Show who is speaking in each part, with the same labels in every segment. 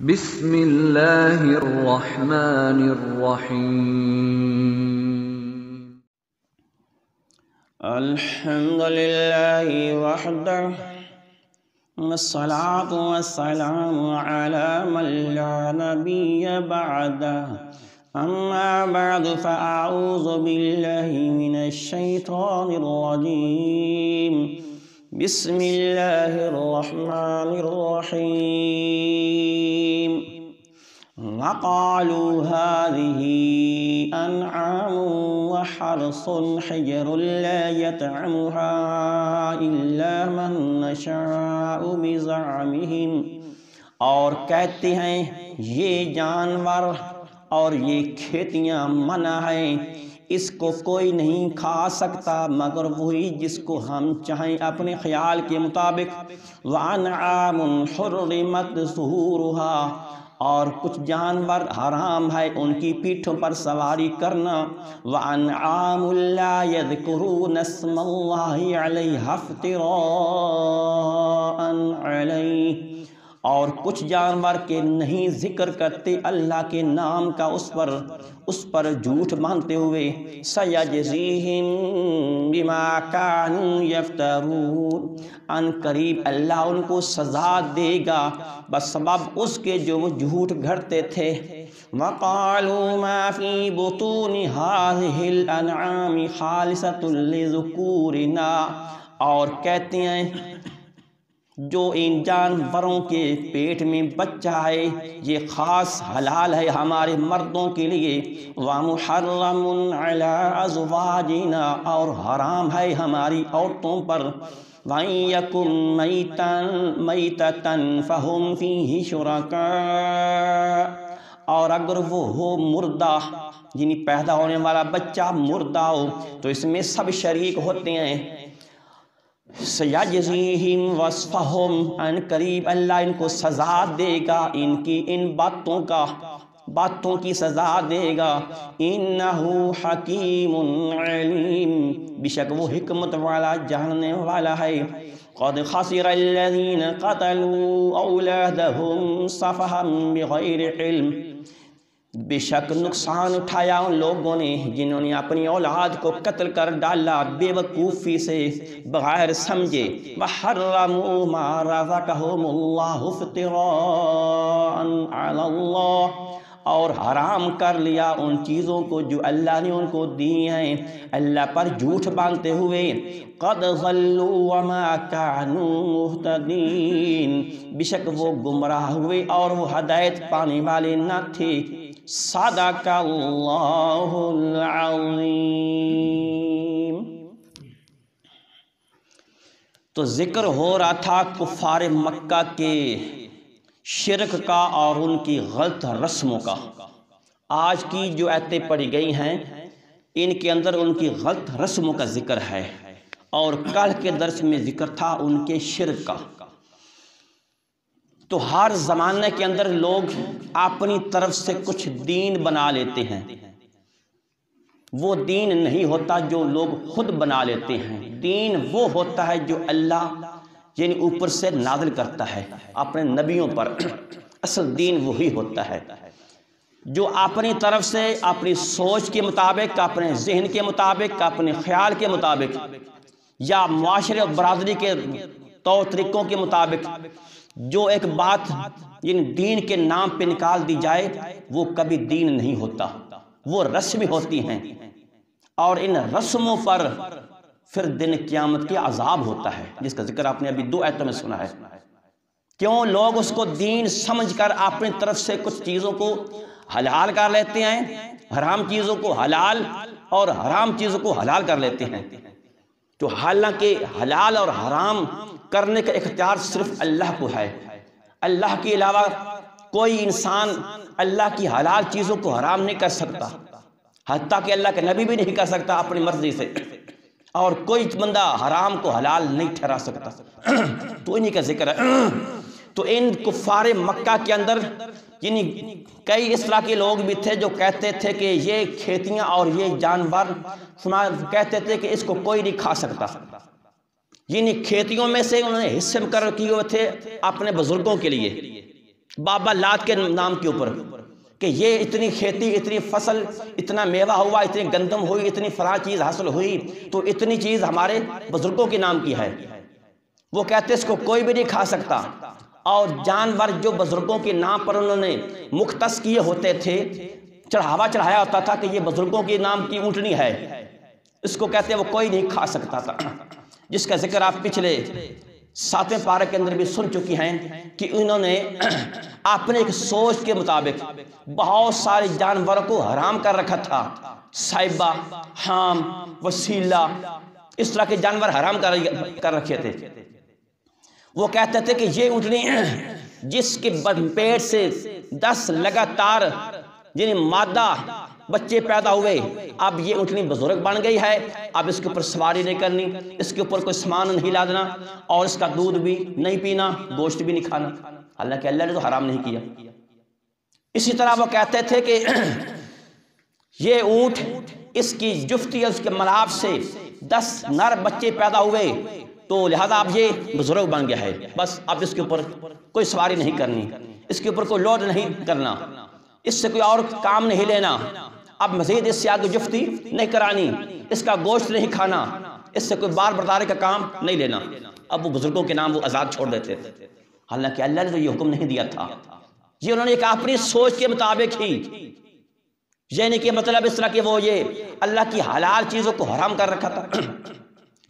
Speaker 1: بسم اللہ الرحمن الرحیم
Speaker 2: الحمد للہ وحدہ والصلاة والسلام على من لا نبی بعدہ اما بعد فاعوذ باللہ من الشیطان الرجیم بسم اللہ الرحمن الرحیم وقالوا هذه أنعام وحرث حجر لا يطعمها إلا من نشاء بزعمهم، اور کہتے ہیں یہ جانور اور یہ کھیتیاں منع ہیں، اس کو کوئی نہیں کھا سکتا مگر وہی جس کو ہم چاہیں اپنے خیال کے مطابق۔ وَأَنْعَامٌ حُرِّمَتْ ظُهُورُهَا، اور کچھ جانور حرام ہے ان کی پیٹھوں پر سواری کرنا۔ وَأَنْعَامٌ لَا يَذْكُرُونَ اسْمَ اللَّهِ عَلَيْهَا افْتِرَاءً عَلَيْهِ، اور کچھ جانور کے نہیں ذکر کرتے اللہ کے نام کا اس پر جھوٹ باندھتے ہوئے۔ سَيَجْزِيهِمْ بِمَا كَانُوا يَفْتَرُونَ، ان قریب اللہ ان کو سزا دے گا بسبب اس کے جو وہ جھوٹ گھڑتے تھے۔ وَقَالُوا مَا فِي بُطُونِ هَٰذِهِ الْأَنْعَامِ خَالِصَةٌ لِذُكُورِنَا، اور کہتے ہیں جو ان جانوروں کے پیٹ میں بچہ ہے یہ خاص حلال ہے ہمارے مردوں کے لیے۔ وَمُحَرَّمٌ عَلَىٰ أَزْوَاجِنَا، اور حرام ہے ہماری عورتوں پر۔ وَإِن يَكُن مَيْتَةً فَهُمْ فِيهِ شُرَكَاءُ، اور اگر وہ ہو مردہ یعنی پیدا ہونے والا بچہ مردہ ہو تو اس میں سب شریک ہوتے ہیں۔ سَيَجْزِيهِمْ وَصْفَهُمْ، ان قریب اللہ ان کو سزا دے گا ان کی ان باتوں کی سزا دے گا۔ إِنَّهُ حَكِيمٌ عَلِيمٌ، بے شک وہ حکمت والا جاننے والا ہے۔ قَدْ خَسِرَ الَّذِينَ قَتَلُوا أَوْلَادَهُمْ سَفَهًا بِغَيْرِ عِلْمٍ، بے شک نقصان اٹھایا ان لوگوں نے جنہوں نے اپنی اولاد کو قتل کر ڈالا بے وقوفی سے بغیر سمجھے۔ وَحَرَّمُوا مَا رَزَقَهُمُ اللَّهُ افْتِرَاءً عَلَى اللَّهِ، اور حرام کر لیا ان چیزوں کو جو اللہ نے ان کو دی ہیں اللہ پر جھوٹ باندھتے ہوئے۔ قَدْ ضَلُّوا وَمَا كَانُوا مُهْتَدِينَ، بے شک وہ گمراہ ہوئے اور وہ ہدایت پانے والے نہ تھے۔ صدق اللہ العظیم۔ تو ذکر ہو رہا تھا کفار مکہ کے شرک کا اور ان کی غلط رسموں کا۔ آج کی جو آیتیں پڑھی گئی ہیں ان کے اندر ان کی غلط رسموں کا ذکر ہے، اور کل کے درس میں ذکر تھا ان کے شرک کا۔ تو ہر زمانے کے اندر لوگ اپنی طرف سے کچھ دین بنا لیتے ہیں، وہ دین نہیں ہوتا جو لوگ خود بنا لیتے ہیں۔ دین وہ ہوتا ہے جو اللہ یعنی اوپر سے نازل کرتا ہے اپنے نبیوں پر، اصل دین وہی ہوتا ہے۔ جو اپنی طرف سے اپنی سوچ کے مطابق، اپنے ذہن کے مطابق، اپنے خیال کے مطابق یا معاشرے اور برادری کے طور طریقوں کے مطابق جو ایک بات یعنی دین کے نام پہ نکال دی جائے وہ کبھی دین نہیں ہوتا، وہ رسمی ہوتی ہیں، اور ان رسموں پر پھر دن قیامت کے عذاب ہوتا ہے جس کا ذکر آپ نے ابھی 2 آیتوں میں سنا ہے۔ کیوں لوگ اس کو دین سمجھ کر اپنی طرف سے کچھ چیزوں کو حلال کر لیتے ہیں، حرام چیزوں کو حلال اور حرام چیزوں کو حلال کر لیتے ہیں، تو حالانکہ حلال اور حرام کرنے کا اختیار صرف اللہ کو ہے۔ اللہ کے علاوہ کوئی انسان اللہ کی حلال چیزوں کو حرام نہیں کر سکتا، حتیٰ کہ اللہ کے نبی بھی نہیں کر سکتا اپنی مرضی سے، اور کوئی بندہ حرام کو حلال نہیں ٹھہرا سکتا۔ تو انہی کا ذکر ہے۔ تو ان کفار مکہ کے اندر یعنی کئی اس طرح کے لوگ بھی تھے جو کہتے تھے کہ یہ کھیتیاں اور یہ جانور کہتے تھے کہ اس کو کوئی نہیں کھا سکتا۔ یعنی کھیتیوں میں سے انہوں نے حصے مقرر کیے ہوئے تھے اپنے بزرگوں کے لیے، بابا لات کے نام کے اوپر کہ یہ اتنی کھیتی، اتنی فصل، اتنا میوہ ہوا، اتنی گندم ہوئی، اتنی فلاں چیز حاصل ہوئی، تو اتنی چیز ہمارے بزرگوں کے نام کی ہے۔ وہ کہتے اس کو کوئی بھی نہیں کھا سکتا۔ اور جانور جو بزرگوں کے نام پر انہوں نے مختص کیے ہوتے تھے، چڑھاوا چڑھایا ہوتا تھا کہ یہ بزرگوں کے نام کی اونٹنی ہے، اس کو کہتے ہیں وہ کوئی نہیں کھا سکتا تھا، جس کا ذکر آپ پچھلے 7ویں پارے کے اندر بھی سن چکی ہیں کہ انہوں نے اپنے ایک سوچ کے مطابق بہت سارے جانوروں کو حرام کر رکھا تھا۔ صائبہ، حام، وسیلہ، اس طرح کے جانور حرام کر رکھے تھے۔ وہ کہتے تھے کہ یہ اونٹنی جس کے پیٹ سے 10 لگاتار یعنی مادہ بچے پیدا ہوئے، اب یہ اونٹنی بزرگ بن گئی ہے، اب اس کے اوپر سواری نہیں کرنی، اس کے اوپر کوئی سامان نہیں لادنا، اور اس کا دودھ بھی نہیں پینا، گوشت بھی نہیں کھانا، حالانکہ اللہ نے تو حرام نہیں کیا۔ اسی طرح وہ کہتے تھے کہ یہ اونٹ، اس کی جفتی اور اس کے ملاب سے 10 نر بچے پیدا ہوئے، تو لہذا اب یہ بزرگ بن گیا ہے، بس اب اس کے اوپر کوئی سواری نہیں کرنی، اس کے اوپر کوئی لوڈ نہیں کرنا، اس سے کوئی اور کام نہیں لینا، اب مزید اس سے آگے جفتی نہیں کرانی، اس کا گوشت نہیں کھانا، اس سے کوئی بار برداری کا کام نہیں لینا۔ اب وہ بزرگوں کے نام وہ آزاد چھوڑ دیتے تھے، حالانکہ اللہ نے تو یہ حکم نہیں دیا تھا، یہ انہوں نے ایک اپنی سوچ کے مطابق ہی، یعنی کہ مطلب اس طرح کہ وہ یہ اللہ کی حلال چیزوں کو حرام کر رکھا تھا۔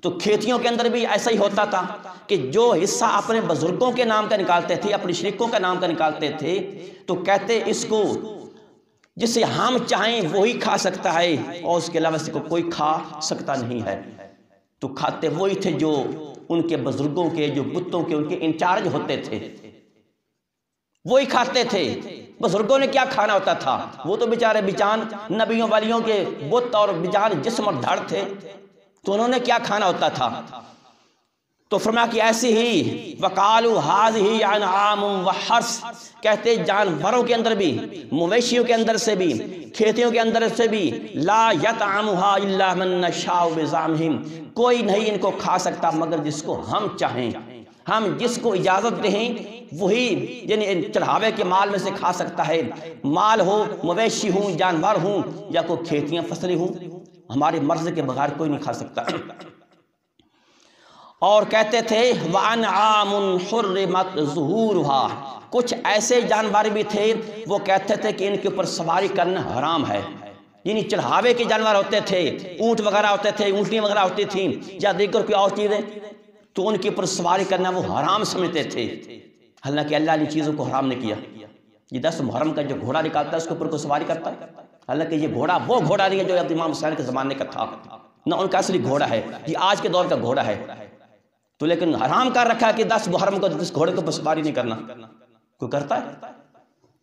Speaker 2: تو کھیتیوں کے اندر بھی ایسا ہی ہوتا تھا کہ جو حصہ اپنے بزرگوں کے نام کا نکالتے تھے، اپنے شریکوں کا نام کا نکالتے تھے، تو کہتے اس کو جسے ہم چاہیں وہی کھا سکتا ہے، اور اس کے علاوہ اس کو کوئی کھا سکتا نہیں ہے۔ تو کھاتے وہی تھے جو ان کے بزرگوں کے، جو بتوں کے ان کے انچارج ہوتے تھے، وہی کھاتے تھے۔ بزرگوں نے کیا کھانا ہوتا تھا؟ وہ تو بیچارے بیجان نبیوں والیوں کے بت اور بیجان جسم اور دھڑ تھے، تو انہوں نے کیا کھانا ہوتا تھا؟ تو فرمایا کہ ایسی ہی وَقَالُوا هَٰذِهِ أَنْعَامٌ وَحَرْثٌ، کہتے جانوروں کے اندر بھی، مویشیوں کے اندر سے بھی، کھیتیوں کے اندر سے بھی، لَا يَطْعَمُهَا إِلَّا مَن نَّشَاءُ بِزَعْمِهِمْ، کوئی نہیں ان کو کھا سکتا مگر جس کو ہم چاہیں، ہم جس کو اجازت دیں وہی یعنی چڑھاوے کے مال میں سے کھا سکتا ہے، مال ہو، مویشی ہوں، جانور ہوں، یا کوئی کھیتیاں فصلیں ہوں، ہماری مرضی کے بغیر کوئی نہیں کھا سکتا۔ اور کہتے تھے وَأَنْعَامٌ حُرِّمَتْ ظُهُورُهَا، کچھ ایسے جانور بھی تھے وہ کہتے تھے کہ ان کے اوپر سواری کرنا حرام ہے، یعنی چڑھاوے کے جانور ہوتے تھے، اونٹ وغیرہ ہوتے تھے، اونٹنی وغیرہ ہوتی تھیں، یا دیگر کوئی اور چیزیں، تو ان کے اوپر سواری کرنا وہ حرام سمجھتے تھے، حالانکہ اللہ نے چیزوں کو حرام نہیں کیا۔ یہ 10 محرم کا جو گھوڑا نکالتا ہے اس کے اوپر کوئی سواری کرتا ہے، حالانکہ یہ گھوڑا وہ گھوڑا نہیں ہے جو امام حسین کے زمانے کا تھا، نہ ان کا اصلی گھوڑا ہے، یہ آج کے دور کا گھوڑا ہے، تو لیکن حرام کر رکھا ہے کہ 10 محرم کو اس گھوڑے کو سواری نہیں کرنا، کوئی کرتا ہے؟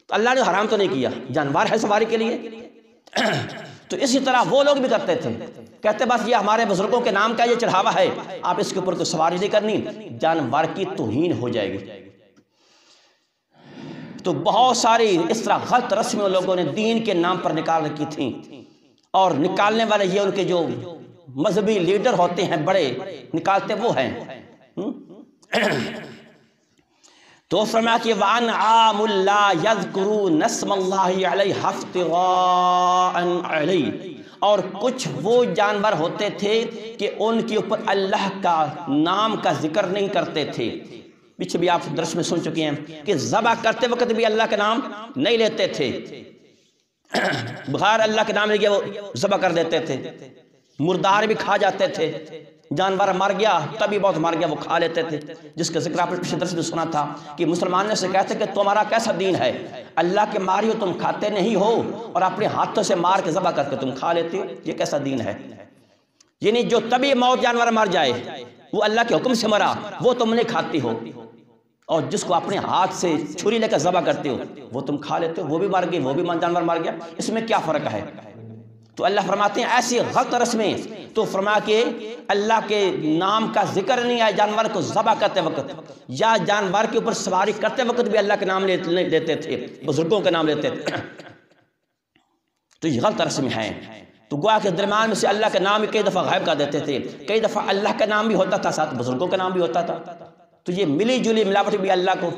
Speaker 2: تو اللہ نے حرام تو نہیں کیا، جانور ہے سواری کے لیے۔ تو اسی طرح وہ لوگ بھی کرتے تھے، کہتے بس یہ ہمارے بزرگوں کے نام کا یہ چڑھاوا ہے، آپ اس کے اوپر کوئی سواری نہیں کرنی، جانور کی توہین ہو جائے گی۔ تو بہت ساری اس طرح غلط رسمیں لوگوں نے دین کے نام پر نکال رکھی تھیں، اور نکالنے والے یہ ان کے جو مذہبی لیڈر ہوتے ہیں بڑے نکالتے وہ ہیں۔ تو فرمایا کہ وَأَنْعَامٌ لَا يَذْكُرُونَ اسْمَ اللَّهِ عَلَيْهَا افْتِغَاءً عَلَيْهِ، اور کچھ وہ جانور ہوتے تھے کہ ان کے اوپر اللہ کا نام کا ذکر نہیں کرتے تھے۔ پیچھے بھی آپ درس میں سن چکے ہیں کہ ذبح کرتے وقت بھی اللہ کا نام نہیں لیتے تھے، بغیر اللہ کے نام لے کے وہ ذبح کر دیتے تھے، مردار بھی کھا جاتے تھے، جانور مر گیا تبھی بہت مر گیا وہ کھا لیتے تھے، جس کا ذکر آپ نے پچھلے درس میں سنا تھا کہ مسلمان نے سے کہتے کہ تمہارا کیسا دین ہے، اللہ کے ماری ہو تم کھاتے نہیں ہو، اور اپنے ہاتھوں سے مار کے ذبح کر کے تم کھا لیتے ہو، یہ کیسا دین ہے؟ یعنی جو طبی موت جانور مر جائے وہ اللہ کے حکم سے مرا وہ تم نہیں کھاتی ہو، اور جس کو اپنے ہاتھ سے چھری لے کر ذبح کرتے ہو وہ تم کھا لیتے ہو، وہ بھی مر گئی، وہ بھی جانور مر گیا، اس میں کیا فرق ہے؟ تو اللہ فرماتے ہیں ایسی غلط رسمیں، تو فرمایا کہ اللہ کے نام کا ذکر نہیں ہے جانور کو ذبح کرتے وقت، یا جانور کے اوپر سواری کرتے وقت بھی اللہ کے نام لیتے تھے، بزرگوں کے نام لیتے تھے، تو یہ غلط رسمیں ہیں۔ تو گویا کے درمیان میں سے اللہ کا نام بھی کئی دفعہ غائب کر دیتے تھے، کئی دفعہ اللہ کا نام بھی ہوتا تھا ساتھ بزرگوں کا نام بھی ہوتا تھا، تو یہ ملی جلی ملاوٹ بھی اللہ کو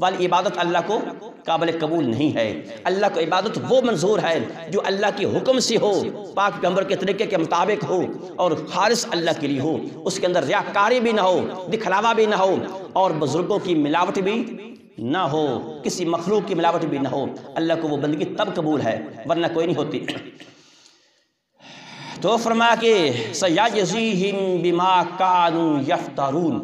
Speaker 2: والی عبادت اللہ کو قابل قبول نہیں ہے۔ اللہ کو عبادت وہ منظور ہے جو اللہ کے حکم سے ہو، پاک پیغمبر کے طریقے کے مطابق ہو اور خالص اللہ کے لیے ہو، اس کے اندر ریاکاری بھی نہ ہو، دکھلاوا بھی نہ ہو، اور بزرگوں کی ملاوٹ بھی نہ ہو، کسی مخلوق کی ملاوٹ بھی نہ ہو۔ اللہ کو وہ بندگی تب قبول ہے ورنہ کوئی نہیں ہوتی۔ تو فرمایا کہ سَيَجْزِيهِمْ بِمَا كَانُوا يَفْتَرُونَ،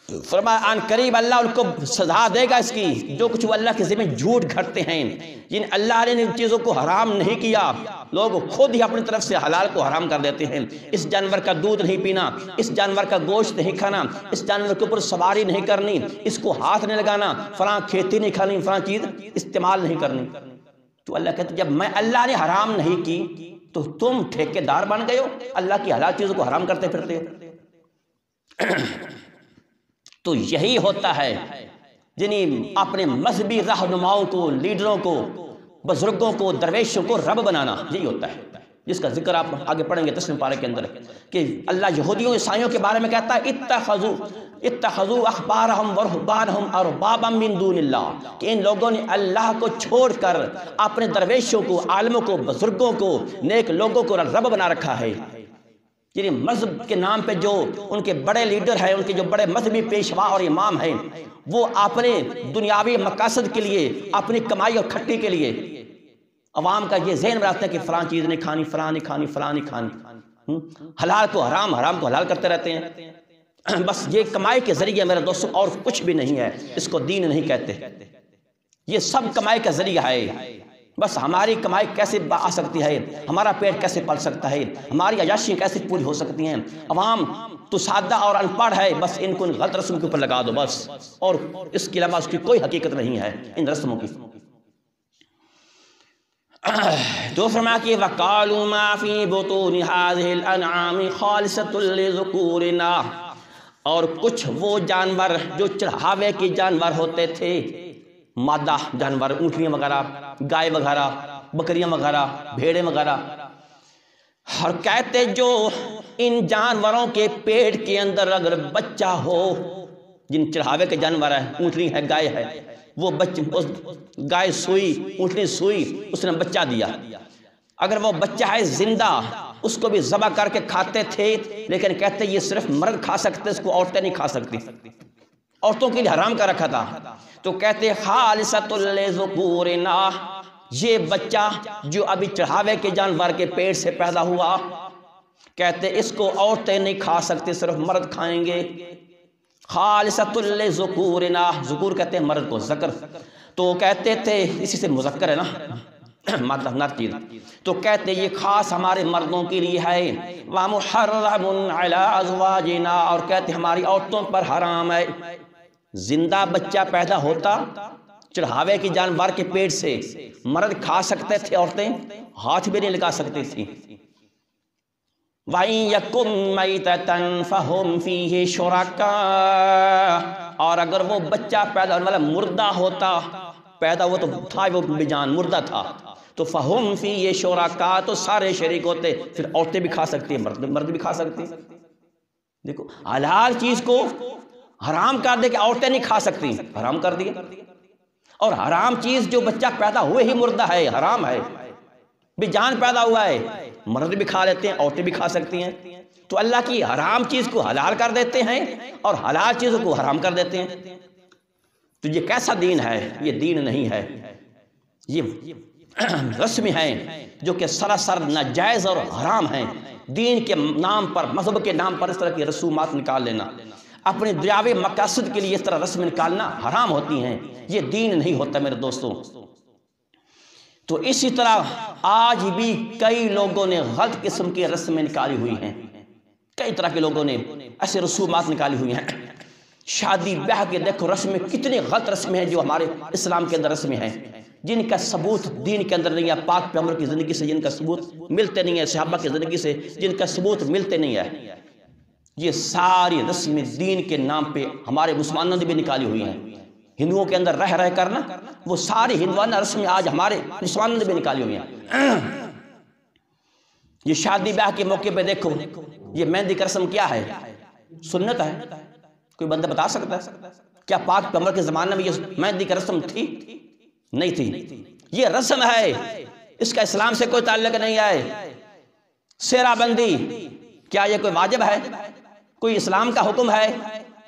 Speaker 2: فرمایا آن قریب اللہ ان کو سزا دے گا اس کی جو کچھ وہ اللہ کے ذمہ جھوٹ گھڑتے ہیں، جن اللہ نے ان چیزوں کو حرام نہیں کیا، لوگ خود ہی اپنی طرف سے حلال کو حرام کر دیتے ہیں۔ اس جانور کا دودھ نہیں پینا، اس جانور کا گوشت نہیں کھانا، اس جانور کے اوپر سواری نہیں کرنی، اس کو ہاتھ نہیں لگانا، فلاں کھیتی نہیں کھانی، فلاں چیز استعمال نہیں کرنی۔ تو اللہ کہتے جب میں اللہ نے حرام نہیں کی تو تم ٹھیکیدار بن گئے ہو، اللہ کی حلال چیزوں کو حرام کرتے پھرتے ہو۔ تو یہی ہوتا ہے جنہیں اپنے مذہبی رہنماؤں کو، لیڈروں کو، بزرگوں کو، درویشوں کو رب بنانا، یہی ہوتا ہے جس کا ذکر آپ آگے پڑھیں گے 10ویں پارے کے اندر کہ اللہ یہودیوں عیسائیوں کے بارے میں کہتا ہے اتخذوا احبارہم ورہبانہم اربابا من دون اللہ، کہ ان لوگوں نے اللہ کو چھوڑ کر اپنے درویشوں کو، عالموں کو، بزرگوں کو، نیک لوگوں کو رب بنا رکھا ہے۔ یعنی مذہب کے نام پہ جو ان کے بڑے لیڈر ہیں، ان کے جو بڑے مذہبی پیشوا اور امام ہیں، وہ اپنے دنیاوی مقاصد کے لیے، اپنی کمائی اور کھٹی کے لیے عوام کا یہ ذہن بناتے ہیں کہ فلاں چیز نہیں کھانی، فلاں نہیں کھانی، فلاں نہیں کھانی، حلال کو حرام، حرام کو حلال کرتے رہتے ہیں۔ بس یہ کمائی کے ذریعہ میرے دوستوں اور کچھ بھی نہیں ہے، اس کو دین نہیں کہتے۔ یہ سب کمائی کا ذریعہ ہے۔ بس ہماری کمائی کیسے آ سکتی ہے، ہمارا پیٹ کیسے پل سکتا ہے، ہماری عیاشیاں کیسے پوری ہو سکتی ہیں۔ عوام تو سادہ اور ان پڑھ ہے، بس ان کو غلط رسم کے اوپر لگا دو بس، اور اس کے علاوہ اس کی کوئی حقیقت نہیں ہے ان رسموں کی۔ تو فرمایا کہ وَقَالُوا مَا فِي بُطُونِ هَٰذِهِ الْأَنْعَامِ خَالِصَةٌ لِّذُكُورِنَا، اور کچھ وہ جانور جو چڑھاوے کے جانور ہوتے تھے، مادہ جانور، اونٹنیاں وغیرہ، گائے وغیرہ، بکریاں وغیرہ، بھیڑیں وغیرہ، اور کہتے جو ان جانوروں کے پیٹ کے اندر اگر بچہ ہو، جن چڑھاوے کے جانور ہیں، اونٹنی ہے، گائے ہے، وہ گائے سوئی، اونٹنی سوئی، اس نے بچہ دیا، اگر وہ بچہ ہے زندہ، اس کو بھی ذبح کر کے کھاتے تھے، لیکن کہتے یہ صرف مرد کھا سکتے، اس کو عورتیں نہیں کھا سکتی، عورتوں کے لیے حرام کر رکھا تھا۔ تو کہتے خالصۃ لذکورنا، یہ بچہ جو ابھی چڑھاوے کے جانور کے پیٹ سے پیدا ہوا، کہتے اس کو عورتیں نہیں کھا سکتے، صرف مرد کھائیں گے۔ خالصۃ لذکورنا، ذکور کہتے ہیں مرد کو، ذکر تو کہتے تھے، اسی سے مذکر ہے نا، مادہ نر چیز، تو کہتے یہ خاص ہمارے مردوں کے لیے ہے۔ وَمُحَرَّمٌ عَلَىٰ أَزْوَاجِنَا، اور کہتے ہماری عورتوں پر حرام ہے۔ زندہ بچہ پیدا ہوتا چڑھاوے کے جانور کے پیٹ سے، مرد کھا سکتے تھے، عورتیں ہاتھ بھی نہیں لگا سکتی تھی۔ وَإِن يَكُن مَيْتَةً فَهُمْ فِيهِ شُرَكَاءُ، اور اگر وہ بچہ پیدا ہونے والا مردہ ہوتا، پیدا ہوا تو تھا وہ بے جان، مردہ تھا، تو فَهُمْ فِيهِ شُرَكَاء، تو سارے شریک ہوتے، پھر عورتیں بھی کھا سکتی ہیں، مرد بھی کھا سکتی ہیں۔ دیکھو حلال چیز کو حرام کر دے کہ عورتیں نہیں کھا سکتی، حرام کر دیا، اور حرام چیز جو بچہ پیدا ہوئے ہی مردہ ہے، حرام ہے، بے جان پیدا ہوا ہے، مرد بھی کھا لیتے ہیں، عورتیں بھی کھا سکتی ہیں۔ تو اللہ کی حرام چیز کو حلال کر دیتے ہیں اور حلال چیزوں کو حرام کر دیتے ہیں۔ تو یہ کیسا دین ہے؟ یہ دین نہیں ہے، یہ رسم ہیں جو کہ سراسر ناجائز اور حرام ہیں۔ دین کے نام پر، مذہب کے نام پر اس طرح کی رسومات نکال لینا، اپنے دنیاوی مقاصد کے لیے اس طرح رسم نکالنا حرام ہوتی ہیں، یہ دین نہیں ہوتا میرے دوستوں۔ تو اسی طرح آج بھی کئی لوگوں نے غلط قسم کی رسمیں نکالی ہوئی ہیں، کئی طرح کے لوگوں نے ایسے رسومات نکالی ہوئی ہیں۔ شادی بیاہ کے دیکھو رسمیں، کتنی غلط رسمیں ہیں جو ہمارے اسلام کے اندر رسمیں ہیں، جن کا ثبوت دین کے اندر نہیں ہے، پاک پیغمبر کی زندگی سے جن کا ثبوت ملتے نہیں ہے، صحابہ کی زندگی سے جن کا ثبوت ملتے نہیں ہے۔ یہ ساری رسمیں دین کے نام پہ ہمارے مسلمانوں نے بھی نکالی ہوئی ہیں، ہندوؤں کے اندر رہ کرنا، وہ ساری ہندوانہ رسمیں آج ہمارے مسلمانوں نے بھی نکالی ہوئی ہیں۔ یہ شادی بیاہ کے موقع پہ دیکھو، یہ مہندی کی رسم کیا ہے؟ سنت ہے؟ کوئی بندہ بتا سکتا ہے؟ کیا پاک پیغمبر کے زمانے میں یہ مہندی کی رسم تھی؟ نہیں تھی. یہ رسم ہے، اس کا اسلام سے کوئی تعلق نہیں ہے. سیرہ بندی کیا یہ کوئی واجب ہے؟ کوئی اسلام کا حکم ہے؟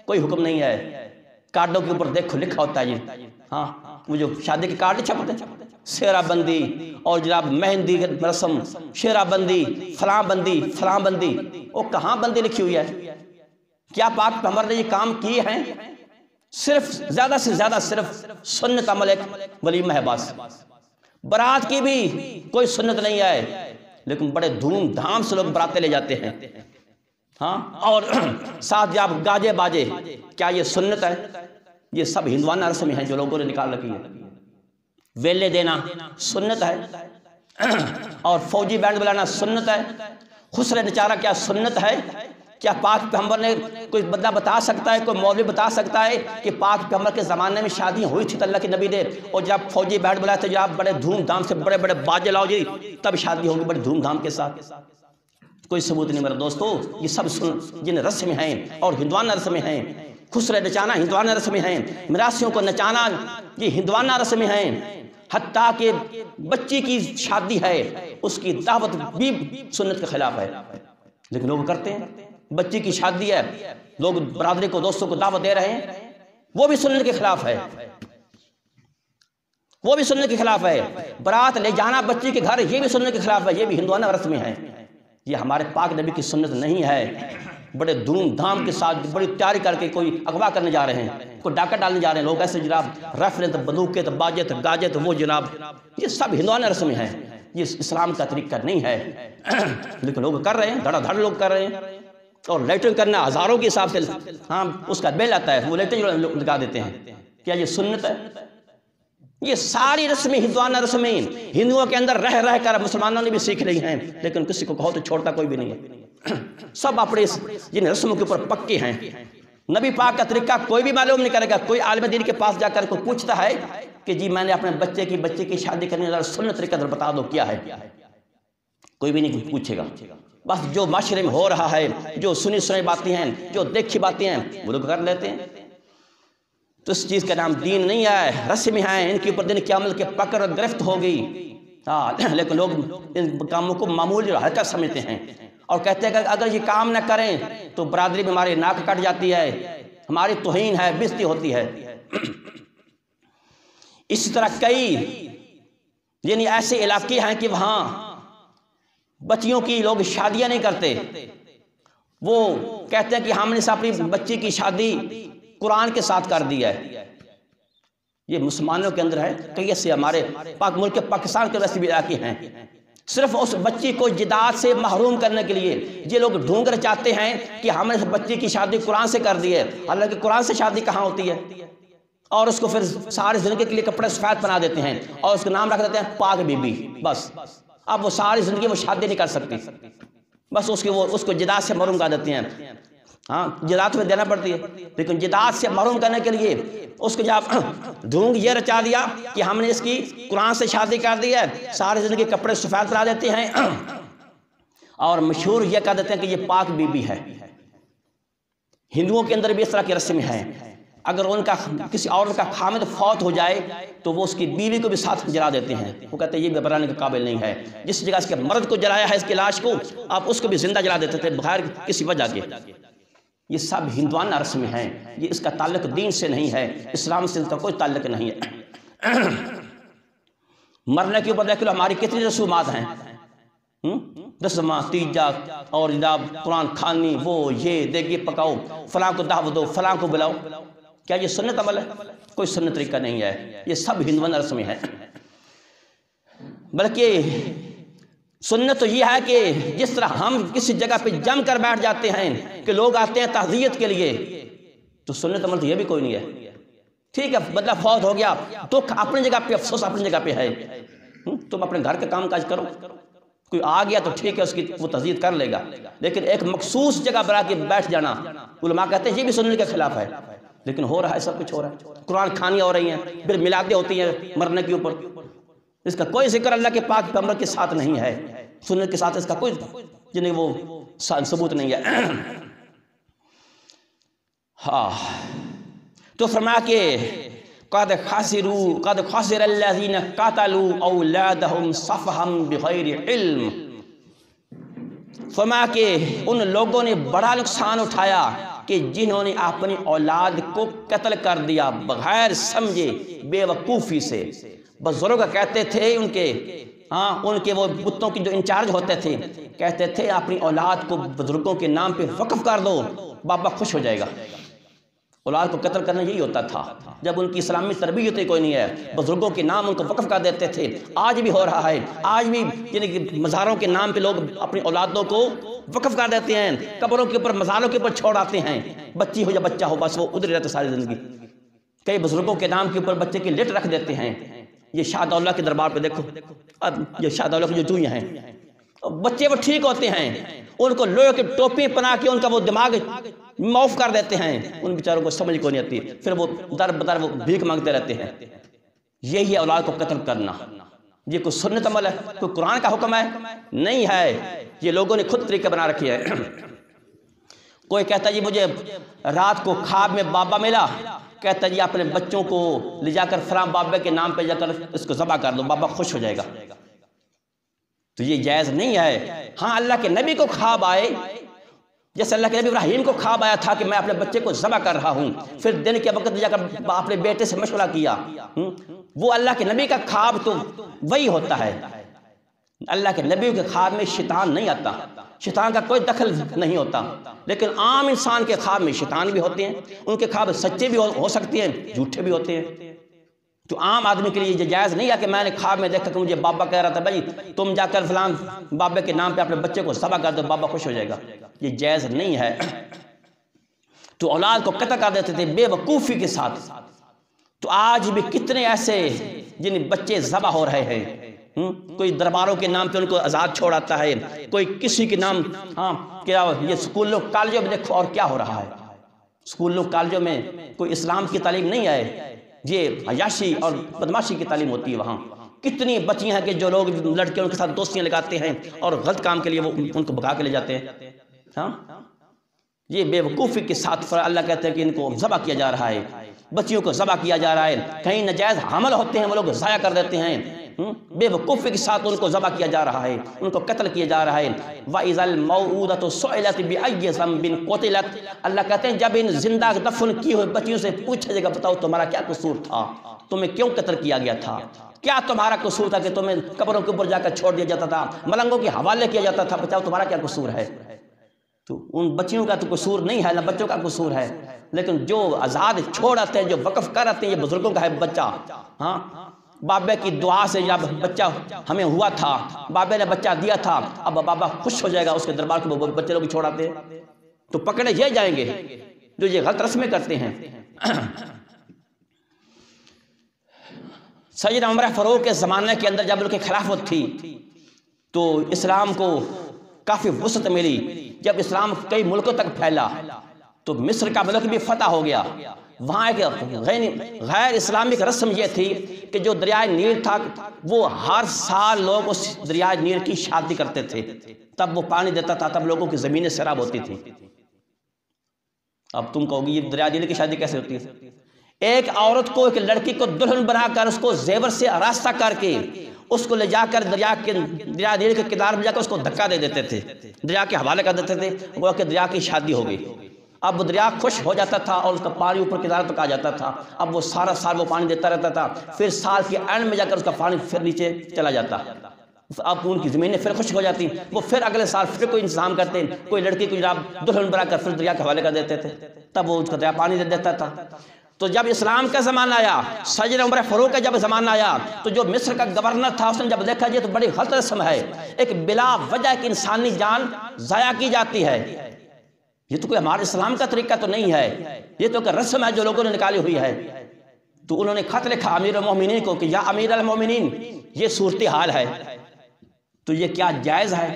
Speaker 2: کوئی حکم نہیں ہے. کارڈوں کے اوپر دیکھو لکھا ہوتا ہے یہ، ہاں وہ جو شادی کے کارڈ چھپتے ہیں، سیرہ بندی اور جناب مہندی رسم، شیرہ بندی، فلاں بندی، فلاں بندی. وہ کہاں بندی لکھی ہوئی ہے؟ کیا پاک پیغمبر نے یہ کام کیے ہیں؟ صرف زیادہ سے زیادہ صرف سنت عمل ایک ولیمہ ہے بس. برات کی بھی کوئی سنت نہیں ہے، لیکن بڑے دھوم دھام سے لوگ براتیں لے جاتے ہیں، ہاں، اور ساتھ جب گاجے باجے، کیا یہ سنت ہے؟ یہ سب ہندوانہ رسمیں ہیں جو لوگوں نے نکال رکھی ہے. ویلے دینا سنت ہے، اور فوجی بینڈ بلانا سنت ہے. خسرے نچارہ کیا سنت ہے؟ کیا پاک پیغمبر نے کوئی بندہ بتا سکتا ہے، کوئی مولوی بتا سکتا ہے کہ پاک پیغمبر کے زمانے میں شادیاں ہوئی تھی تو اللہ کے نبی نے، اور جب فوجی بینڈ بلائے تھے جب بڑے دھوم دھام سے بڑے بڑے باجے لاؤ جی تب شادی ہوگی بڑے دھوم دھام کے ساتھ؟ کوئی ثبوت نہیں میرے دوستو. یہ سب جن رسمیں ہیں اور ہندوانہ رسمیں ہیں. خسرے نچانا ہندوانہ رسمیں ہیں، مراسیوں کو نچانا یہ ہندوانہ رسمیں ہیں. حتیٰ کہ بچی کی شادی ہے اس کی دعوت بھی سنت کے خلاف ہے، لیکن لوگ کرتے ہیں. بچی کی شادی ہے، لوگ برادری کو دوستوں کو دعوت دے رہے ہیں، وہ بھی سنت کے خلاف ہے، وہ بھی سنت کے خلاف ہے. برات لے جانا بچی کے گھر یہ بھی سنت کے خلاف ہے، یہ بھی ہندوانہ رسمیں ہیں. یہ ہمارے پاک نبی کی سنت نہیں ہے. بڑے دھوم دھام کے ساتھ بڑی تیاری کر کے کوئی اغوا کرنے جا رہے ہیں، کوئی ڈاکہ ڈالنے جا رہے ہیں لوگ ایسے جناب، رائفلیں تو بندوقیں تو باجے تو گاجے تو وہ جناب، یہ سب ہندوانہ رسمیں ہیں. یہ اسلام کا طریقہ نہیں ہے، لیکن لوگ کر رہے ہیں، دھڑا دھڑ لوگ کر رہے ہیں. اور لیٹرنگ کرنا ہزاروں کے حساب سے، ہاں اس کا بل آتا ہے، وہ لیٹرنگ لگا دیتے ہیں. کیا یہ سنت ہے؟ یہ ساری رسمیں ہندوانہ رسمیں ہندوؤں کے اندر رہ رہ کر مسلمانوں نے بھی سیکھ رہی ہیں، لیکن کسی کو کہو تو چھوڑتا کوئی بھی نہیں ہے. سب اپنے جن رسموں کے اوپر پکے ہیں. نبی پاک کا طریقہ کوئی بھی معلوم نہیں کرے گا. کوئی عالم دین کے پاس جا کر کوئی پوچھتا ہے کہ جی میں نے اپنے بچے کی شادی کرنے والا سنت طریقہ در بتا دو کیا ہے، کوئی بھی نہیں پوچھے گا. بس جو معاشرے میں ہو رہا ہے، جو سنی سنی باتیں ہیں، جو دیکھی باتیں ہیں وہ لوگ کر لیتے ہیں. تو اس چیز کا نام دین نہیں ہے، رسم ہیں. ان کے اوپر دن قیامت کے پکڑ اور گرفت ہوگی. ہاں، لیکن لوگ ان کاموں کو معمولی اور ہلکا سمجھتے ہیں اور کہتے ہیں کہ اگر یہ کام نہ کریں تو برادری میں ہماری ناک کٹ جاتی ہے، ہماری توہین ہے، بےزتی ہوتی ہے. اسی طرح کئی یعنی ایسے علاقے ہیں کہ وہاں بچیوں کی لوگ شادیاں نہیں کرتے. وہ کہتے ہیں کہ ہم نے اپنی بچی کی شادی قرآن کے ساتھ کر دی ہے. یہ مسلمانوں کے اندر ہے، کئی ایسے ہمارے پاک ملک پاکستان کے ویسے بھی علاقے ہیں. صرف اس بچی کو جداد سے محروم کرنے کے لیے یہ لوگ ڈھونگ چاہتے ہیں کہ ہم نے بچی کی شادی قرآن سے کر دی ہے. حالانکہ قرآن سے شادی کہاں ہوتی ہے؟ اور اس کو پھر ساری زندگی کے لیے کپڑے سفید بنا دیتے ہیں اور اس کا نام رکھ دیتے ہیں پاک بی بی. بس اب وہ ساری زندگی وہ شادی نہیں کر سکتی، بس اس کو جداد سے محروم کر دیتے ہیں. ہاں جداد میں دینا پڑتی ہے، لیکن جداد سے محروم کرنے کے لیے اس کو جب ڈھونگ یہ رچا دیا کہ ہم نے اس کی قرآن سے شادی کر دی ہے، ساری زندگی کپڑے سفید بنا دیتے ہیں اور مشہور یہ کہہ دیتے ہیں کہ یہ پاک بی بی ہے. ہندوؤں کے اندر بھی اس طرح کی رسمیں ہیں. اگر ان کا کسی عورت کا خامد فوت ہو جائے تو وہ اس کی بیوی کو بھی ساتھ جلا دیتے ہیں. وہ کہتے ہیں یہ گھبرانے کے قابل نہیں ہے. جس جگہ اس کے مرد کو جلایا ہے اس کی لاش کو، آپ اس کو بھی زندہ جلا دیتے تھے بغیر کسی وجہ کے. یہ سب ہندوانہ رسمیں ہیں. یہ اس کا تعلق دین سے نہیں ہے، اسلام سے اس کا کوئی تعلق نہیں ہے. مرنے کے اوپر دیکھ لو ہماری کتنی رسومات ہیں، دسواں تیجا اور جناب قرآن خوانی، وہ یہ دیگی پکاؤ، فلاں کو دعوت دو، فلاں کو بلاؤ. کیا یہ سنت عمل ہے؟ کوئی سنت طریقہ نہیں ہے. یہ سب ہندوانہ رسمیں ہیں. بلکہ سنت تو یہ ہے کہ جس طرح ہم کسی جگہ پہ جم کر بیٹھ جاتے ہیں کہ لوگ آتے ہیں تعزیت کے لیے، تو سنت عمل تو یہ بھی کوئی نہیں ہے. ٹھیک ہے بندہ فوت ہو گیا، دکھ اپنی جگہ پہ، افسوس اپنی جگہ پہ ہے. تم اپنے گھر کا کام کاج کرو. کوئی آ گیا تو ٹھیک ہے اس کی وہ تعزیت کر لے گا، لیکن ایک مخصوص جگہ بنا کے بیٹھ جانا، علماء کہتے ہیں یہ بھی سنت کے خلاف ہے. لیکن ہو رہا ہے، سب کچھ ہو رہا ہے. قرآن خوانیاں ہو رہی ہیں، پھر میلادیں ہوتی ہیں مرنے کے اوپر. اس کا کوئی ذکر اللہ کے پاک پیغمبر کے ساتھ نہیں ہے. سنت کے ساتھ اس کا کوئی جنہیں وہ ثبوت نہیں ہے. ہاں تو فرمایا کہ قد خسر الذین قتلوا اولادہم صفحا بغیر علم، فرمایا کہ ان لوگوں نے بڑا نقصان اٹھایا کہ جنہوں نے اپنی اولاد کو قتل کر دیا بغیر سمجھے، بے وقوفی سے۔ بزرگ کہتے تھے ان کے وہ بتوں کی جو انچارج ہوتے تھے، کہتے تھے اپنی اولاد کو بزرگوں کے نام پہ وقف کر دو، بابا خوش ہو جائے گا۔ اولاد کو قتل کرنا یہی ہوتا تھا جب ان کی اسلامی تربیت کوئی نہیں ہے، بزرگوں کے نام ان کو وقف کر دیتے تھے۔ آج بھی ہو رہا ہے، آج بھی یعنی کہ مزاروں کے نام پہ لوگ اپنی اولادوں کو وقف کر دیتے ہیں، قبروں کے اوپر مزاروں کے اوپر چھوڑ آتے ہیں، بچی ہو یا بچہ ہو بس وہ ادھر رہتا ساری زندگی۔ کئی بزرگوں کے نام کے اوپر بچے کی لٹ رکھ دیتے ہیں۔ یہ شاہ دولہ کے دربار پہ دیکھو، اب یہ شاہ دولہ کی جو چوئیاں ہیں، بچے وہ ٹھیک ہوتے ہیں، ان کو لوہے کی ٹوپی پہنا کے ان کا وہ دماغ معاف کر دیتے ہیں، ان بیچاروں کو سمجھ کو نہیں آتی، پھر وہ در بدر وہ بھیک مانگتے رہتے ہیں۔ یہی ہے اولاد کو قتل کرنا۔ یہ کوئی سنت عمل ہے، کوئی قرآن کا حکم ہے؟ نہیں ہے، یہ لوگوں نے خود طریقہ بنا رکھی ہے۔ کوئی کہتا ہے جی مجھے رات کو خواب میں بابا ملا، کہتا ہے جی اپنے بچوں کو لے جا کر فلاں بابے کے نام پہ جا کر اس کو ذبح کر دو، بابا خوش ہو جائے گا۔ تو یہ جائز نہیں ہے۔ ہاں اللہ کے نبی کو خواب آئے، جیسے اللہ کے نبی ابراہیم کو خواب آیا تھا کہ میں اپنے بچے کو ذبح کر رہا ہوں، پھر دن کے وقت جا کر اپنے بیٹے سے مشورہ کیا، وہ اللہ کے نبی کا خواب تو وہی ہوتا ہے۔ اللہ کے نبی کے خواب میں شیطان نہیں آتا، شیطان کا کوئی دخل نہیں ہوتا، لیکن عام انسان کے خواب میں شیطان بھی ہوتے ہیں، ان کے خواب سچے بھی ہو سکتے ہیں، جھوٹے بھی ہوتے ہیں۔ تو عام آدمی کے لیے یہ جائز نہیں ہے کہ میں نے خواب میں دیکھا کہ مجھے بابا کہہ رہا تھا بھائی تم جا کر فلان بابے کے نام پہ اپنے بچے کو ذبح کر دو، بابا خوش ہو جائے گا، یہ جائز نہیں ہے۔ تو اولاد کو قتل کر دیتے تھے بے وقوفی کے ساتھ۔ تو آج بھی کتنے ایسے جن بچے ذبح ہو رہے ہیں، کوئی درباروں کے نام پہ ان کو آزاد چھوڑ آتا ہے، کوئی کسی کے نام، کیا یہ اسکولوں کالجوں میں دیکھو اور کیا ہو رہا ہے۔ اسکولوں کالجوں میں کوئی اسلام کی تعلیم نہیں ہے، یہ عیاشی اور بدماشی کی تعلیم ہوتی ہے۔ وہاں کتنی بچیاں ہیں کہ جو لوگ لڑکے ان کے ساتھ دوستیاں لگاتے ہیں اور غلط کام کے لیے وہ ان کو بھگا کے لے جاتے ہیں۔ یہ بے وقوفی کے ساتھ اللہ کہتے ہیں کہ ان کو ذبح کیا جا رہا ہے، بچیوں کو ذبح کیا جا رہا ہے، کہیں ناجائز حمل ہوتے ہیں وہ لوگ ضائع کر دیتے ہیں، بے وقوفی کے ساتھ ان کو ذبح کیا جا رہا ہے، ان کو قتل کیا جا رہا ہے۔ وَإِذَا الْمَوْءُودَةُ سُئِلَتْ بِأَيِّ ذَنبٍ قُتِلَتْ، اللہ کہتے ہیں جب ان زندہ دفن کی ہوئی بچیوں سے پوچھا جائے گا بتاؤ تمہارا کیا قصور تھا، تمہیں کیوں قتل کیا گیا تھا، کیا تمہارا قصور تھا کہ تمہیں قبروں کے اوپر جا کر چھوڑ دیا جاتا تھا، ملنگوں کے حوالے کیا جاتا تھا، بتاؤ تمہارا کیا قصور ہے۔ تو ان بچیوں کا تو قصور نہیں ہے، نہ بچوں کا قصور ہے، لیکن جو آزاد چھوڑ آتے ہیں، جو وقف کر آتے ہیں، یہ بزرگوں کا ہے بچہ۔ بابے کی دعا سے جب بچہ ہمیں ہوا تھا، بابے نے بچہ دیا تھا، اب بابا خوش ہو جائے گا، اس کے دربار کو بچے لوگ چھوڑ آتے ہیں، تو پکڑے یہ جائیں گے جو یہ غلط رسمیں کرتے ہیں۔ سیدنا عمر فاروق کے زمانے کے اندر جب ان کی خلافت تھی تو اسلام کو کافی وسعت ملی۔ جب اسلام کئی ملکوں تک پھیلا تو مصر کا ملک بھی فتح ہو گیا۔ وہاں ایک غیر اسلامک رسم یہ تھی کہ جو دریائے نیل تھا وہ ہر سال لوگ اس دریائے نیل کی شادی کرتے تھے، تب وہ پانی دیتا تھا، تب لوگوں کی زمینیں سیراب ہوتی تھی۔ اب تم کہو گی یہ دریائے نیل کی شادی کیسے ہوتی ہے؟ ایک عورت کو، ایک لڑکی کو دلہن بنا کر اس کو زیور سے آراستہ کر کے اس کو لے جا کر دریا نیل کے کنارے میں جا کر اس کو دھکا دے دیتے تھے، دریا کے حوالے کر دیتے تھے، وہ کہ دریا کی شادی ہو گئی۔ اب وہ دریا خوش ہو جاتا تھا اور اس کا پانی اوپر کنارے تک آ جاتا تھا، اب وہ سارا سال وہ پانی دیتا رہتا تھا، پھر سال کے اینڈ میں جا کر اس کا پانی پھر نیچے چلا جاتا، اب ان کی زمینیں پھر خشک ہو جاتی، وہ پھر اگلے سال پھر کوئی انتظام کرتے، کوئی لڑکی کو جناب دلہن بنا کر پھر دریا کے حوالے کر دیتے تھے، تب وہ اس کا دریا پانی دے دیتا تھا۔ تو جب اسلام کا زمانہ آیا، سیدنا عمر فاروق کا جب زمانہ آیا تو جو مصر کا گورنر تھا اس نے جب دیکھا یہ تو بڑی غلط رسم ہے، ایک بلا وجہ ایک انسانی جان ضائع کی جاتی ہے، یہ تو کوئی ہمارے اسلام کا طریقہ تو نہیں ہے، یہ تو ایک رسم ہے جو لوگوں نے نکالی ہوئی ہے۔ تو انہوں نے خط لکھا امیر المومنین کو کہ یا امیر المومنین یہ صورتحال ہے، تو یہ کیا جائز ہے؟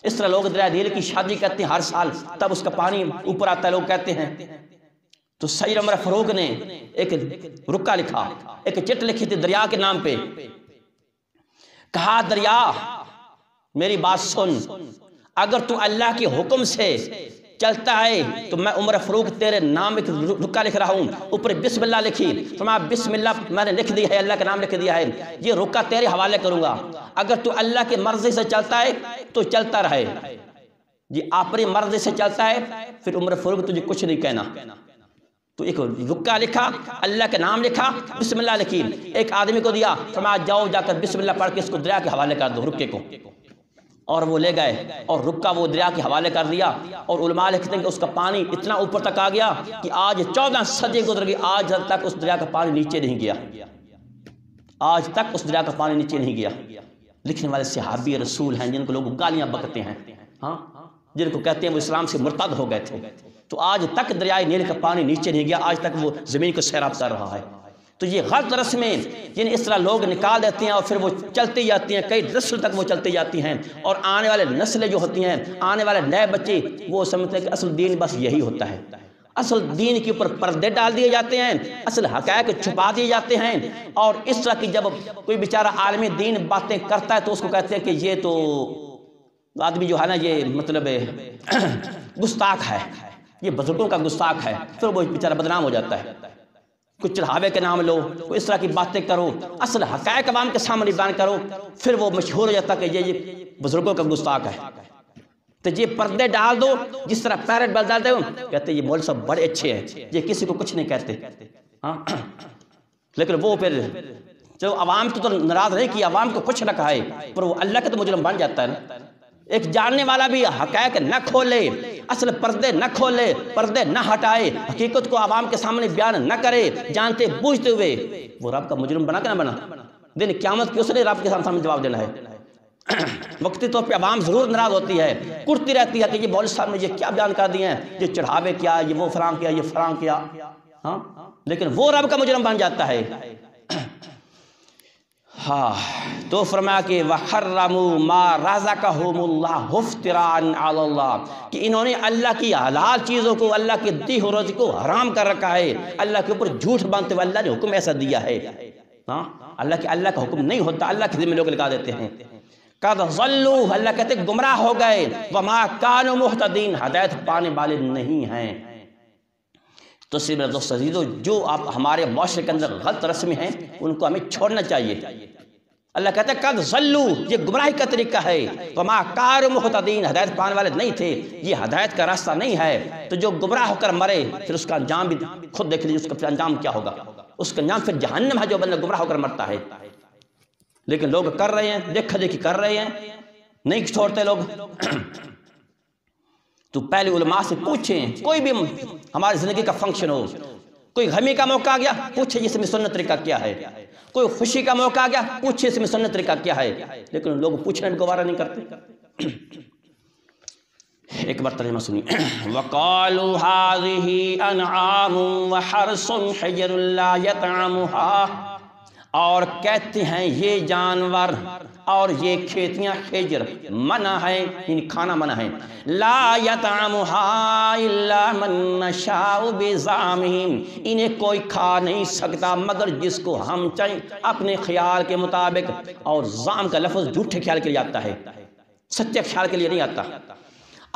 Speaker 2: اس طرح لوگ دریا نیل کی شادی کرتے ہیں ہر سال، تب اس کا پانی اوپر آتا ہے، لوگ کہتے ہیں۔ تو سیدنا عمر فاروق نے ایک رکا لکھا، ایک چٹ لکھی تھی دریا کے نام پہ، کہا دریا میری بات سن، اگر تو اللہ کے حکم سے چلتا ہے تو میں عمر فاروق تیرے نام ایک رکا لکھ رہا ہوں، اوپر بسم اللہ لکھی، فرمایا بسم اللہ میں نے لکھ دی ہے، اللہ کا نام لکھ دیا ہے، یہ رکا تیرے حوالے کروں گا، اگر تو اللہ کی مرضی سے چلتا ہے تو چلتا رہے، یہ اپنی مرضی سے چلتا ہے پھر عمر فاروق تجھے کچھ نہیں کہنا۔ تو ایک رکا لکھا، اللہ کا نام لکھا، بسم اللہ لکھی، ایک آدمی کو دیا، فرمایا جاؤ جا کر بسم اللہ پڑھ کے اس کو دریا کے حوالے کر دو، رکے کو، اور وہ لے گئے اور رکا وہ دریا کے حوالے کر دیا، اور علماء لکھتے ہیں کہ اس کا پانی اتنا اوپر تک آ گیا کہ آج 14 صدی گزر گئی، آج تک اس دریا کا پانی نیچے نہیں گیا، آج تک اس دریا کا پانی نیچے نہیں گیا۔ لکھنے والے صحابی رسول ہیں جن کو لوگ گالیاں بکتے ہیں، ہاں جن کو کہتے ہیں وہ اسلام سے مرتد ہو گئے تھے، تو آج تک دریائے نیل کا پانی نیچے نہیں گیا، آج تک وہ زمین کو سیراب کر رہا ہے۔ تو یہ غلط رسمیں یعنی اس طرح لوگ نکال دیتے ہیں اور پھر وہ چلتی جاتی ہیں، کئی نسل تک وہ چلتی جاتی ہیں، اور آنے والے نسلیں جو ہوتی ہیں، آنے والے نئے بچے وہ سمجھتے ہیں کہ اصل دین بس یہی ہوتا ہے، اصل دین کے اوپر پردے ڈال دیے جاتے ہیں، اصل حقائق چھپا دیے جاتے ہیں، اور اس طرح کی جب کوئی بیچارہ عالم دین باتیں کرتا ہے تو اس کو کہتے ہیں کہ یہ تو آدمی جو ہے نا یہ مطلب گستاخ ہے، یہ بزرگوں کا گستاخ ہے، پھر وہ بیچارہ بدنام ہو جاتا ہے۔ کچھ چڑھاوے کے نام لو، کوئی اس طرح کی باتیں کرو، اصل حقائق عوام کے سامنے بیان کرو، پھر وہ مشہور ہو جاتا کہ یہ بزرگوں کا گستاخ ہے۔ تو یہ پردے ڈال دو، جس طرح پیرٹ بل ڈالتے ہو، کہتے ہیں یہ مولوی صاحب بڑے اچھے ہیں، یہ کسی کو کچھ نہیں کہتے، ہاں لیکن وہ پھر جو عوام تو ناراض نہیں کی، عوام کو کچھ نہ کہے، پر وہ اللہ کے تو مجرم بن جاتا ہے نا۔ ایک جاننے والا بھی حقائق نہ کھولے، اصل پردے نہ کھولے، پردے نہ ہٹائے، حقیقت کو عوام کے سامنے بیان نہ کرے، جانتے بوجھتے ہوئے، وہ رب کا مجرم بنا کہ نہ بنا؟ دن قیامت کی اس نے رب کے سامنے جواب دینا ہے۔ وقتی طور پہ عوام ضرور ناراض ہوتی ہے، کرتی رہتی ہے کہ یہ مولوی صاحب نے یہ کیا بیان کر دیے ہیں، یہ چڑھاوے کیا، یہ وہ فلاں کیا، یہ فلاں کیا، ہاں لیکن وہ رب کا مجرم بن جاتا ہے۔ ہاں تو فرمایا کہ وَحَرَّمُوا مَا رَزَقَهُمُ اللَّهُ افْتِرَاءً عَلَى اللَّهِ، کہ انہوں نے اللہ کی حلال چیزوں کو، اللہ کے دی ہوئے رزق کو حرام کر رکھا ہے، اللہ کے اوپر جھوٹ باندھتے ہوئے اللہ نے حکم ایسا دیا ہے، ہاں اللہ کا حکم نہیں ہوتا، اللہ کے ذمہ لوگ لگا دیتے ہیں۔ قَدْ ضَلُّوا، اللہ کہتے ہیں گمراہ ہو گئے، وَمَا كَانُوا مُهْتَدِينَ، ہدایت پانے والے نہیں ہیں۔ تو میرے دوست عزیزو، جو آپ ہمارے معاشرے کے اندر غلط رسمیں ہیں ان کو ہمیں چھوڑنا چاہیے۔ اللہ کہتا ہے قد ضلوا، یہ گمراہی کا طریقہ ہے، وما كانوا مهتدين، ہدایت پانے والے نہیں تھے، یہ ہدایت کا راستہ نہیں ہے۔ تو جو گمراہ ہو کر مرے پھر اس کا انجام بھی خود دیکھ لیجیے، اس کا پھر انجام کیا ہوگا، اس کا انجام پھر جہنم ہے جو بندہ گمراہ ہو کر مرتا ہے۔ لیکن لوگ کر رہے ہیں، دیکھا دیکھی کر رہے ہیں، نہیں چھوڑتے لوگ۔ تو پہلے علماء سے پوچھیں، کوئی بھی ہماری زندگی کا فنکشن ہو، کوئی غمی کا موقع آ گیا پوچھے اس میں سنت طریقہ کیا ہے، کوئی خوشی کا موقع آ گیا پوچھے اس میں سنت طریقہ کیا ہے، لیکن لوگ پوچھنے میں گوارہ نہیں کرتے۔ ایک بار ترجمہ سنی، وَقَالُوا هَذِهِ أَنْعَامٌ وَحَرْثٌ حِجْرٌ لَا يَطْعَمُهَا، اور کہتے ہیں یہ جانور اور یہ کھیتیاں حجر منع ہے، یعنی کھانا منع ہے، لا یطعمها الا من نشاء بزعمہم، انہیں کوئی کھا نہیں سکتا مگر جس کو ہم چاہیں اپنے خیال کے مطابق، اور زعم کا لفظ جھوٹے خیال کے لیے آتا ہے، سچے خیال کے لیے نہیں آتا،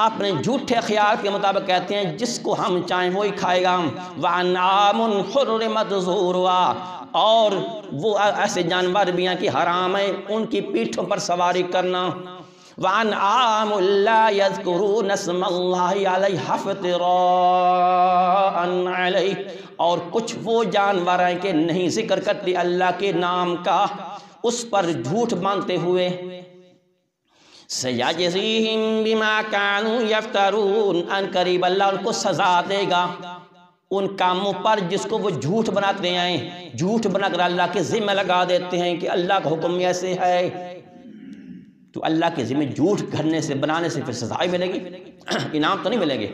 Speaker 2: اپنے جھوٹے خیال کے مطابق کہتے ہیں جس کو ہم چاہیں وہی کھائے گا۔ وَأَنْعَامٌ حُرِّمَتْ ظُهُورُهَا، اور وہ ایسے جانور بھی ہیں کہ حرام ہے ان کی پیٹھوں پر سواری کرنا۔ وَأَنْعَامٌ لَا يَذْكُرُونَ اسْمَ اللَّهِ عَلَيْهَا افْتِرَاءً عَلَيْهِ، اور کچھ وہ جانور ہیں کہ نہیں ذکر کرتے اللہ کے نام کا اس پر جھوٹ باندھتے ہوئے۔ سَيَجْزِيهِمْ بِمَا كَانُوا يَفْتَرُونَ، ان قریب اللہ ان کو سزا دے گا ان کاموں پر جس کو وہ جھوٹ بناتے ہیں، جھوٹ بنا کر اللہ کے ذمہ لگا دیتے ہیں کہ اللہ کا حکم ایسے ہے، تو اللہ کے ذمہ جھوٹ گھڑنے سے بنانے سے پھر سزا ہی ملے گی، انعام تو نہیں ملیں گے۔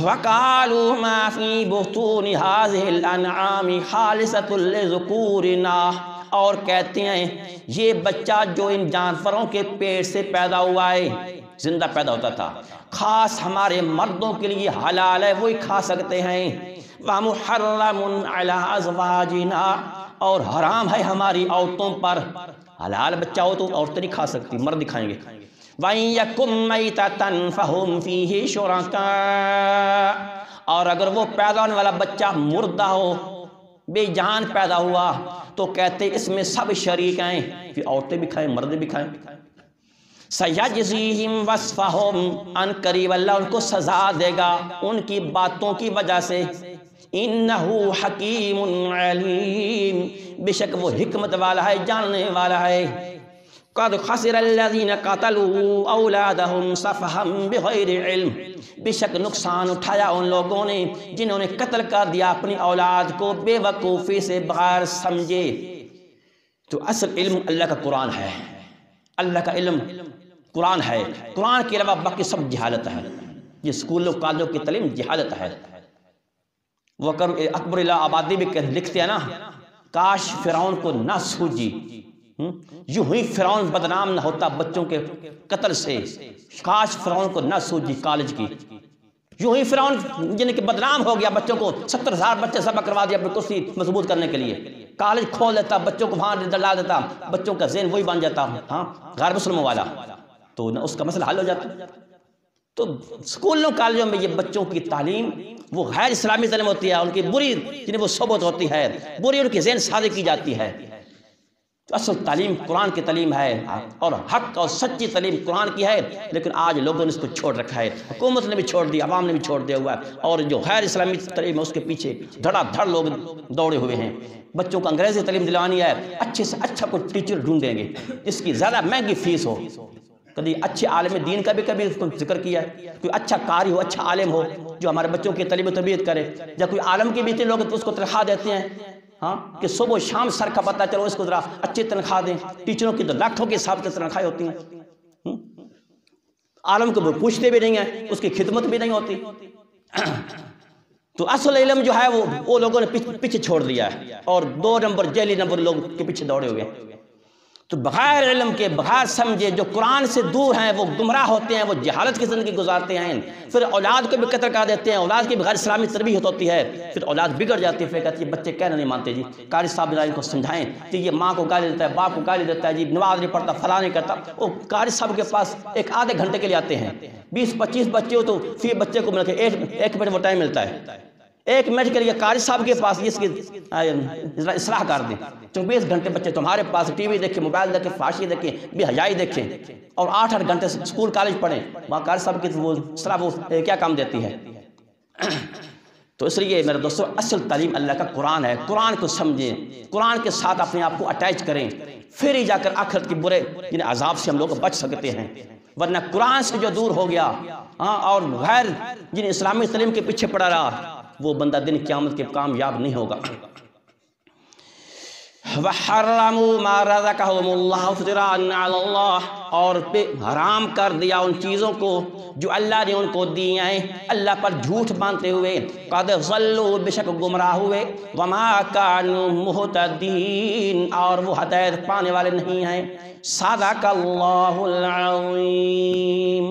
Speaker 2: وَقَالُوا مَا فِي بُطُونِ هَٰذِهِ الْأَنْعَامِ خَالِصَةٌ لِّذُكُورِنَا، اور کہتے ہیں یہ بچہ جو ان جانوروں کے پیٹ سے پیدا ہوا ہے، زندہ پیدا ہوتا تھا، خاص ہمارے مردوں کے لیے حلال ہے، وہی کھا سکتے ہیں۔ وَمُحَرَّمٌ عَلَىٰ أَزْوَاجِنَا، اور حرام ہے ہماری عورتوں پر، حلال بچہ ہو تو عورتیں نہیں کھا سکتی، مرد ہی کھائیں گے۔ وَإِن يَكُن مَّيْتَةً فَهُمْ فِيهِ شُرَكَاءُ، اور اگر وہ پیدا ہونے والا بچہ مردہ ہو، بے جان پیدا ہوا، تو کہتے اس میں سب شریک ہیں، پھر عورتیں بھی کھائیں مرد بھی کھائیں۔ سَيَجْزِيهِمْ وَصْفَهُمْ، ان قریب اللہ ان کو سزا دے گا ان کی باتوں کی وجہ سے۔ إِنَّهُ حَكِيمٌ عَلِيمٌ، بے شک وہ حکمت والا ہے، جاننے والا ہے۔ قَدْ خَسِرَ الَّذِينَ قَتَلُوا أَوْلَادَهُمْ سَفَهًا بِغَيْرِ عِلْمٍ، بے شک نقصان اٹھایا ان لوگوں نے جنہوں نے قتل کر دیا اپنی اولاد کو بے وقوفی سے، بغیر سمجھے۔ تو اصل علم اللہ کا قرآن ہے، اللہ کا علم قرآن ہے، قرآن کے علاوہ باقی سب جہالت ہے۔ یہ اسکولوں کالجوں کی تعلیم جہالت ہے۔ وہ اکبر اللہ آبادی بھی لکھتے ہیں نا، کاش فرعون کو نہ سوجی، یوں ہی فرعون بدنام نہ ہوتا بچوں کے قتل سے، کاش فرعون کو نہ سوجی کالج کی، یوں ہی فرعون جن کے بدنام ہو گیا، بچوں کو 70,000 بچے ذبح کروا دیا اپنی کرسی مضبوط کرنے کے لیے، کالج کھول دیتا، بچوں کو وہاں ڈال دیتا، بچوں کا ذہن وہی بن جاتا، ہاں غیر مسلموں والا، تو اس کا مسئلہ حل ہو جاتا۔ تو اسکولوں کالجوں میں یہ بچوں کی تعلیم وہ غیر اسلامی تعلیم ہوتی ہے، ان کی بری جنہیں وہ صحبت ہوتی ہے، بری ان کی ذہن سازی کی جاتی ہے۔ تو اصل تعلیم قرآن کی تعلیم ہے، اور حق اور سچی تعلیم قرآن کی ہے، لیکن آج لوگوں نے اس کو چھوڑ رکھا ہے، حکومت نے بھی چھوڑ دیا، عوام نے بھی چھوڑ دیا ہوا ہے، اور جو غیر اسلامی تعلیم ہے اس کے پیچھے دھڑا دھڑ لوگ دوڑے ہوئے ہیں۔ بچوں کو انگریزی تعلیم دلوانی ہے، اچھے سے اچھا کوئی ٹیچر ڈھونڈیں گے جس کی زیادہ مہنگی فیس ہو، کبھی اچھے عالم دین کا بھی کبھی ذکر کیا ہے، کوئی اچھا قاری ہو، اچھا عالم ہو جو ہمارے بچوں کی تعلیم و تربیت کرے، یا کوئی عالم کے بھی لوگ اس کو تنخواہ دیتے ہیں، ہاں کہ صبح و شام سر کا پتہ چلو اس کو ذرا اچھی تنخواہ دیں۔ ٹیچروں کی تو لاکھوں کے حساب سے تنخواہیں ہوتی ہیں، عالم کو وہ پوچھتے بھی نہیں ہیں، اس کی خدمت بھی نہیں ہوتی۔ تو اصل علم جو ہے وہ لوگوں نے پیچھے چھوڑ دیا ہے، اور 2 نمبر جیلی نمبر لوگ کے پیچھے دوڑے ہوئے ہیں۔ تو بغیر علم کے، بغیر سمجھے، جو قرآن سے دور ہیں وہ گمراہ ہوتے ہیں، وہ جہالت کی زندگی گزارتے ہیں، پھر اولاد کو بھی قتل کر دیتے ہیں، اولاد کی بغیر اسلامی تربیت ہوتی ہے، پھر اولاد بگڑ جاتی ہے، پھر کہتی ہے بچے کہنا نہیں مانتے جی، قاری صاحب ان کو سمجھائیں کہ یہ ماں کو گالی دیتا ہے، باپ کو گالی دیتا ہے، جی نماز نہیں پڑھتا، فلاں نہیں کرتا۔ وہ قاری صاحب کے پاس ایک آدھے گھنٹے کے لیے آتے ہیں، 20-25 بچے ہو تو پھر بچے کو مل کے 1 منٹ وہ ٹائم ملتا ہے، 1 منٹ کے لیے قاری صاحب کے پاس اس کی اصلاح کر دیں، 24 گھنٹے بچے تمہارے پاس ٹی وی دیکھیں، موبائل دیکھیں، فحاشی دیکھیں، بے حیائی دیکھیں، اور 8-8 گھنٹے اسکول کالج پڑھیں، وہاں قاری صاحب کی وہ اصلاح وہ کیا کام دیتی ہے؟ تو اس لیے میرے دوستو اصل تعلیم اللہ کا قرآن ہے، قرآن کو سمجھیں، قرآن کے ساتھ اپنے آپ کو اٹیچ کریں، پھر ہی جا کر آخرت کے برے عذاب سے ہم لوگ بچ سکتے ہیں۔ ورنہ قرآن سے جو دور ہو گیا اور غیر جن اسلامی تعلیم کے پیچھے پڑا رہا، وہ بندہ دن قیامت کے کامیاب نہیں ہوگا۔ وَحَرَّمُوا مَا رَزَقَهُمُ اللَّهُ افْتِرَاءً عَلَى اللَّهِ، اور پہ حرام کر دیا ان چیزوں کو جو اللہ نے ان کو دی ہیں، اللہ پر جھوٹ باندھتے ہوئے۔ قَدْ ضَلُّوا، بے شک گمراہ ہوئے، وَمَا كَانُوا مُهْتَدِينَ، اور وہ ہدایت پانے والے نہیں ہیں۔ صدق اللہ العظیم۔